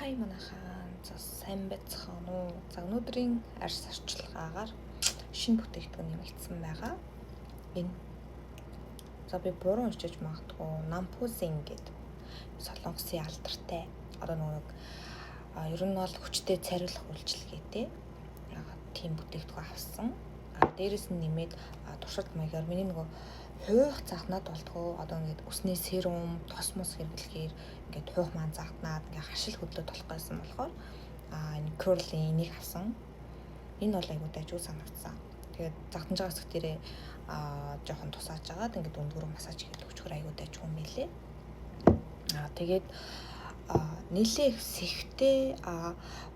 Хай манайхаа за сайн байцгаана уу. За өнөөдрийн арьс арчилгаагаар шинэ бүтээгдэхүүн нэмэгдсэн байгаа. Энэ за би буруу уншиж магадгүй нампузин гэдэг солонгосын алдартай одоо нэг ер нь бол хүчтэй царилах үйлчилгээтэй тийм бүтээгдэхүүн авсан. Дээрээс нь нэмээд туршилт маягаар миний нөгөө хуйх заахнаад болтгоо одоо ингээд өснөө серум тос мос хэрэглэхээр ингээд хуйх маань заахнаад ингээд хашил хөдлөд болох байсан болохоор энэ curly энийг авсан. Энэ бол айгуу дайжгүй санагдсан. Тэгээд загтанж байгаа хэсэг дээрээ жоохон тусааж агаад ингээд өндгөр массаж хийгээд өчгөр айгуу дайжгүй юм билээ. Тэгээд нэлээ их сэвтэй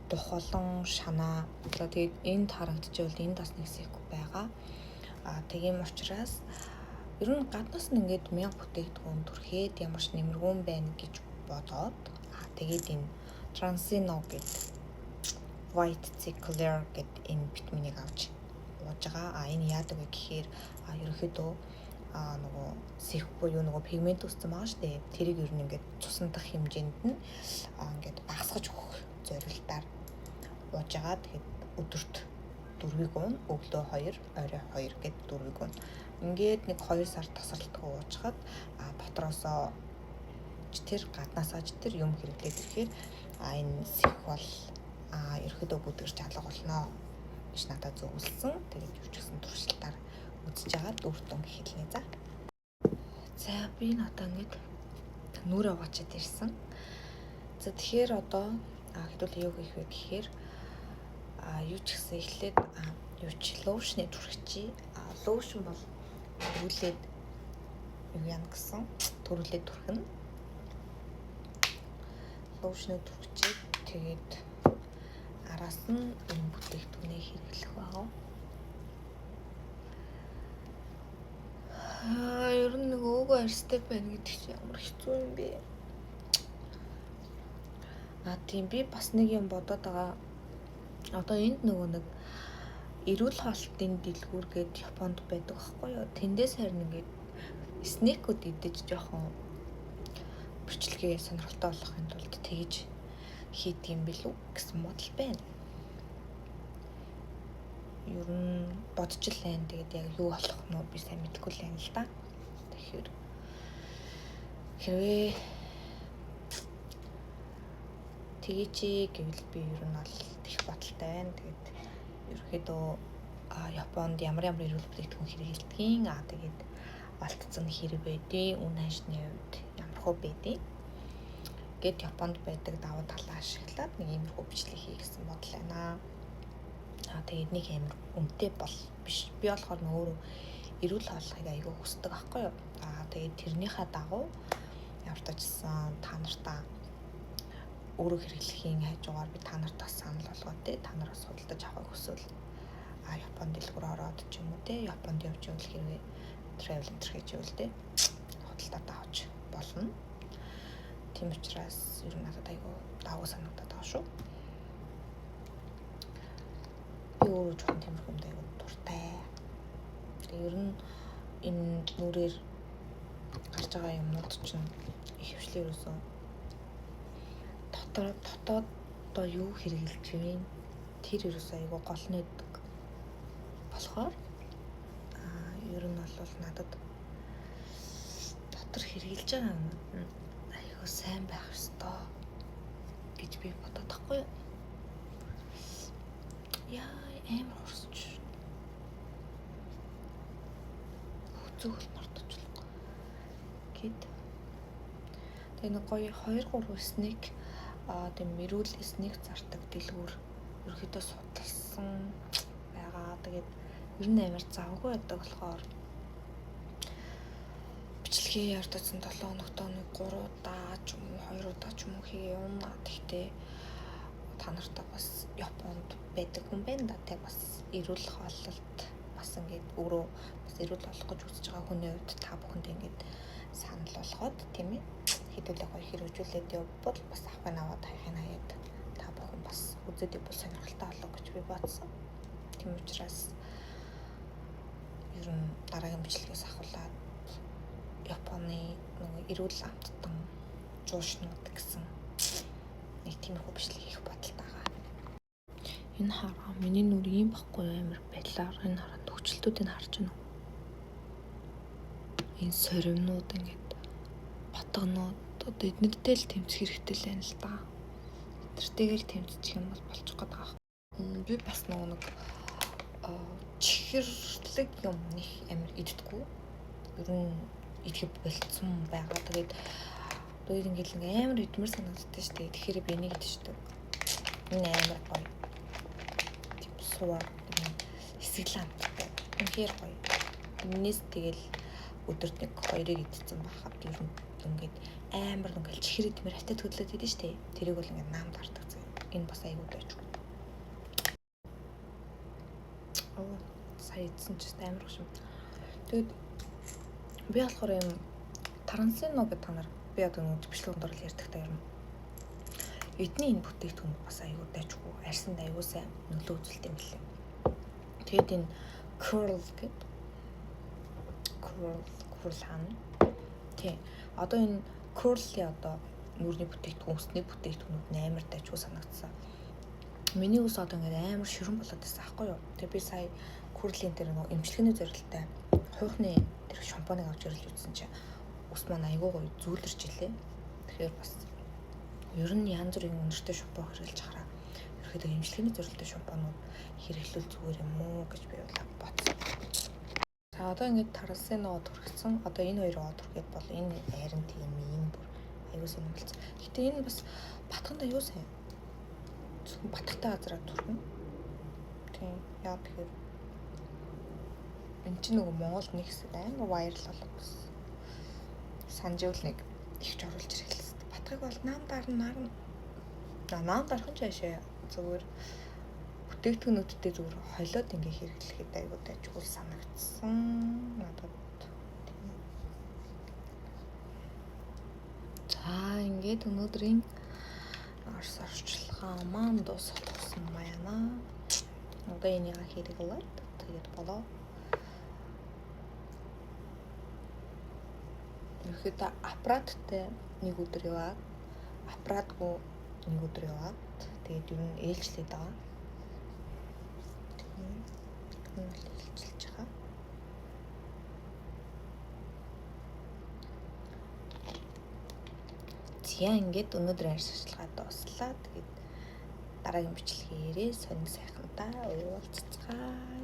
духолон шанаа. Тэгээд энд харагдчихвал энд бас нэг сэвгүй байгаа. Тийм учраас ер нь гаднаас нь ингээд 1000 бүтээгдэхүүн түрхээд ямар ч нэмэргүүн байна гэж бодоод тэгээд энэ Transino гэдэг White Clear гэдэг энэ витаминыг авч ууж байгаа. Энэ яадаг вэ гэхээр ерөнхийдөө нөгөө сэвх буюу нөгөө пигмент үүссэн байгаа шүү дээ. Тэрийг ер нь ингээд цусан дах хэмжээнд нь ингээд багасгаж өгөх зорилтоор ууж байгаа. Тэгээд өдөрт 4-ийг уун, өглөө 2, орой 2 гэдэг 4-ийг уун. Ингээд нэг 2 сар тасралтгүй уужгаад дотроосоо тэр гаднаасаа тэр юм хэрэглээд ирэхээр энэ сэвх бол ерөөдөө бүдгэрч алга болно гэж надад зөвлөсөн. Тэгээд юу ч гэсэн туршилтаар үзэж байгаа дүүртэн хэлнэ за. За би надаа ингээд нүрээ угаачаад ирсэн. За тэгэхээр одоо хэдүүл юу хийх вэ гэхээр юу ч гэсэн эхлээд юу ч лошны түрхчий. Лошн бол төрүүлээд юу яана гэсэн төрүүлээд түрхнэ. Лошны түрхчийг тэгээд араас нь энэ бүтээгдэхүүнийг хэрэглэх байгаа. Ер нь нэг өөгөө арьстай байна гэдэг чинь ямар хэцүү юм бэ? Тийм би бас нэг юм бодоод байгаа. Одоо энд нөгөө нэг эрүүл хоолтын дэлгүүр гээд Японд байдаг байхгүй юу? Тэндээс харин ингээд снекүүд идэж жоохон бичлэгээ сонирхолтой болохын тулд тэгж хийдэг юм билүү гэсэн бодол байна. Ер нь бодчихлаа. Тэгээд яг юу болох нь би сайн мэдэхгүй л юм л да. Тэгэхээр хэрвээ тэгээч гэвэл би ер нь бол их бодолтой байна. Тэгээд ерөөхдөө Японд ямар эрүүл бүтээгдэхүүн хэрэглэдгийг тэгээд олдсон хэрэг байдیں۔ Үн ханшны хувьд ямар хөө байдیں۔ Гэт Японд байдаг давуу талаа ашиглаад нэг иймэрхүү бичлэг хий гэсэн бодол байна. Тэгээд нэг амар үнэтэй бол биш. Би болохоор өөрөө эрүүл хооллохыг аягүй хүсдэг аахгүй юу. Тэгээд тэрнийхээ дагуу ямар ч гэсэн та нартаа өөрөө хэрэглэхийн хажуугаар би та нарт бас санал болгоод та нараас судалдаж авахыг хүсвэл Японд дэлгүүр ороод ч юм уу Японд явж ивэл хэрвээ travel хийж ивэл худалдаад авч болно. Тийм учраас ер нь надад аягүй давуу санагдаад байгаа шүү. Би өөрөө жоохон тиймэрхүү юм аягүй дуртай. Тэгээ ер нь энэ нүрээр гарч байгаа юмнууд чинь их хвшлээ ерөөсөө дотоодоо юу хэрэгжилж байна? Тэр ерөөсөө аягүй гол нэдэг болохоор ер нь бол надад дотор хэрэгжилж байгаа юм аягүй сайн байх ёстой гэж би бодоод байхгүй юу? Яа амар хорсож зүгэл мартчихлаа гэд. Тэгээ нэг гоё 2-3 снек тийм эрүүл снек зардаг дэлгүүр ерөөхдөө судалсан байгаа. Тэгээд ер нь амар завгүй байдаг болохоор бичлэгээ ярдсан 7 хоногт 3 удаа ч юм уу 2 удаа ч юм уу хийе юмаа. Тэгтээ та нартай бас Японд байдаг хүн байна да. Тэг бас эрүүл хооллолт бас ингээд өөрөө бас эрүүл болох гэж үзэж байгаа хүний хувьд та бүхэнд ингээд санал болгоод тийм ээ хэдүүлээ гоё хэрэгжүүлээд явбал бас авахын аваад хайхын хаяад та бүхэн бас үзээд явбал сонирхолтой болов гэж би бодсон. Тийм учраас ер нь дараагийн бичлэгээс ахуулаад Японы нөгөө эрүүл амттан жуушнууд гэсэн нэг тиймэрхүү бичлэг хийх бодолтой байгаа. Энэ хараа миний нүр ийм баггүй амар байдлаар энэ хараа төвчлөлтүүдийг харж байна уу? Энэ соримнууд ингээд батгнууд одоо эднэртэй л тэмцэх хэрэгтэй л байна л да. Тэртэйгээр тэмцчих юм бол болчих гээд байгаа. Би бас нэг чихэрлэг юм нэг амар иддэггүй. Ер нь идэхэд болцсон байгаа. Тэгээд дээд ингээд амар идмэр санагддаг шүү дээ. Тэгэхээр би энийг идэж шүү дээ. Энэ амар гоё. Тип суур хэсэглэн амттай. Үнэхээр гоё. Энэс тэгэл өдөрт нэг 2-ыг идсэн байхад ер нь ингээд амар ингээл чихэр идмэр хатаа төдлөөд идэв шүү дээ. Тэрийг бол ингээд наамд гардаг зэ. Энэ бас аюул байж гоо. Сая идсэн ч амар гоо юм. Тэгэд би болохоор юм Тарансино гэдэг та нар би одоо нэг бичлэгт орол ярьдаг та юм. Эдний энэ бүтээгдэхүүн бас аюул дайжгүй. Арьсанд аюул сайн нөлөө үзүүлдэг юм лээ. Тэгэд энэ curl гэдэг curl хан. Тий. Одоо энэ curl-ийн одоо нүрийн бүтээгдэхүүн, өсний бүтээгдэхүүнүүд амар дайжгүй санагдсан. Миний ус одоо ингээд амар ширүүн болоод байсан аахгүй юу. Тэгээ би сая curl-ийн дээр нэг эмчилгээний зорилттой хуйхны тэр шампуныг авч ирж үзсэн чинь ус маань айгүй гоё зүүлэрч илээ. Тэгэхээр бас ер нь янз бүрийн өнөртэй шампунь хэрэглэж хараа. Ерөөхдөө эмчилгээний зорилттой шампунууд хэрэглүүл зүгээр юм уу гэж би бодсон. За одоо ингээд Тарансино төрчихсөн. Одоо энэ хоёр төргээд бол энэ айрын тийм юм бүр аюул сайн болсон. Гэтэ энэ бас батханд аюул сайн. Зөвхөн батхтай газараа төрхөн. Тийм. Яа тэгэхээр энэ чинь нөгөө Монголд нэг хэсэг амар вайрал болов. Санжуул нэг ихч оруулж ирэхлээ. Батхыг бол наамдаар нарна. Наамд дарах нь жаашаа зүгээр бүтээгдэхүүнүүдтэй зүгээр холиод ингээ хэрэглэхэд аюул дайжгүй санагдсан. Надад тийм. За ингээд өнөөдрийн Орос орчилгаа маань дууссан байна. Одоо энийг хэрэглээд тэгээд болоо. Ерөөхдөө аппараттай нэг өдөр яваад, аппаратгүй нэг өдөр яваад, тэгээд ер нь ээлжлээд байгаа. Тийм ээлжилж байгаа. За ингээд өнөөдөр арьсчлага дуслаа. Тэгээд дараагийн бичлэгээр сонин сайхантай уулзцгаа.